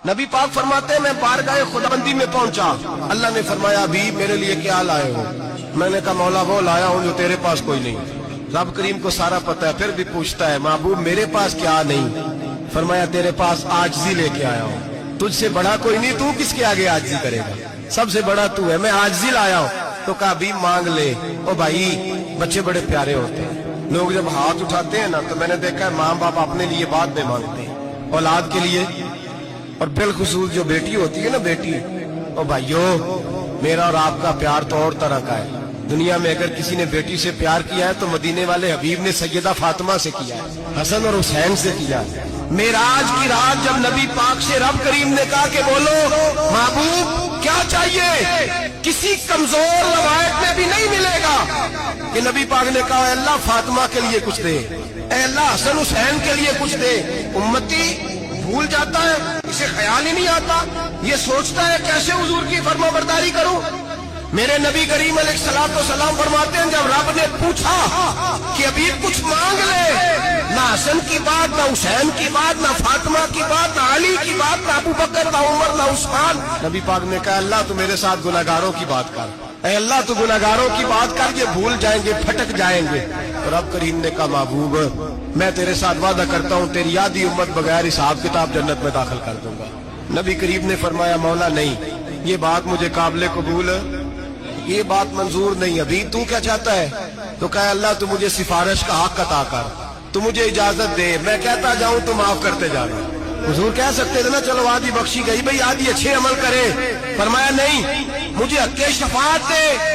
نبی پاک فرماتے ہیں میں بارگاہ خداوندی میں پہنچا، اللہ نے فرمایا ابھی میرے لیے کیا لائے ہو؟ میں نے کہا مولا وہ لایا ہوں جو تیرے پاس کوئی نہیں۔ رب کریم کو سارا پتہ ہے، پھر بھی پوچھتا ہے محبوب میرے پاس کیا نہیں؟ فرمایا تیرے پاس عاجزی لے کے آیا ہوں، تجھ سے بڑا کوئی نہیں، تو کس کے آگے عاجزی کرے گا؟ سب سے بڑا تو ہے، میں عاجزی لایا ہوں۔ تو کہا ابھی مانگ لے۔ او بھائی بچے بڑے پیارے ہوتے ہیں، لوگ جب ہاتھ اٹھاتے ہیں نا تو میں نے دیکھا ہے ماں باپ اپنے لیے بعد میں مانگتے ہیں، اولاد کے لیے، اور بالخصوص جو بیٹی ہوتی ہے نا بیٹی، او بھائیو میرا اور آپ کا پیار تو اور طرح کا ہے۔ دنیا میں اگر کسی نے بیٹی سے پیار کیا ہے تو مدینے والے حبیب نے سیدہ فاطمہ سے کیا ہے، حسن اور حسین سے کیا ہے۔ معراج کی رات جب نبی پاک سے رب کریم نے کہا کہ بولو محبوب کیا چاہیے، کسی کمزور روایت میں بھی نہیں ملے گا کہ نبی پاک نے کہا اے اللہ فاطمہ کے لیے کچھ دے، اے اللہ حسن حسین کے لیے کچھ دے۔ امتی بھول جاتا ہے، اسے خیال ہی نہیں آتا، یہ سوچتا ہے کیسے حضور کی فرما برداری کروں۔ میرے نبی کریم علیہ الصلوۃ والسلام فرماتے ہیں جب رب نے پوچھا کہ ابھی کچھ مانگ لے، نہ حسن کی بات، نہ حسین کی بات، نہ فاطمہ کی بات، نہ علی کی بات، نہ ابو بکر، نہ عمر، نہ عثمان، نبی پاک نے کہا اللہ تو میرے ساتھ گناہگاروں کی بات کر، اے اللہ تو گناہگاروں کی بات کر، یہ بھول جائیں گے، پھٹک جائیں گے۔ رب کریم نے کہا محبوب میں تیرے ساتھ وعدہ کرتا ہوں تیری آدھی امت بغیر حساب کتاب جنت میں داخل کر دوں گا۔ نبی کریم نے فرمایا مولا نہیں، یہ بات مجھے قابل قبول، یہ بات منظور نہیں، ابھی تو کیا چاہتا ہے؟ تو کہا اللہ تو مجھے سفارش کا حق عطا کر، تو مجھے اجازت دے، میں کہتا جاؤں تو معاف کرتے جانا۔ حضور کہہ سکتے تھے نا چلو آدھی بخشی گئی بھئی آدھی اچھے عمل کرے، فرمایا نہیں، مجھے حق شفاعت دے،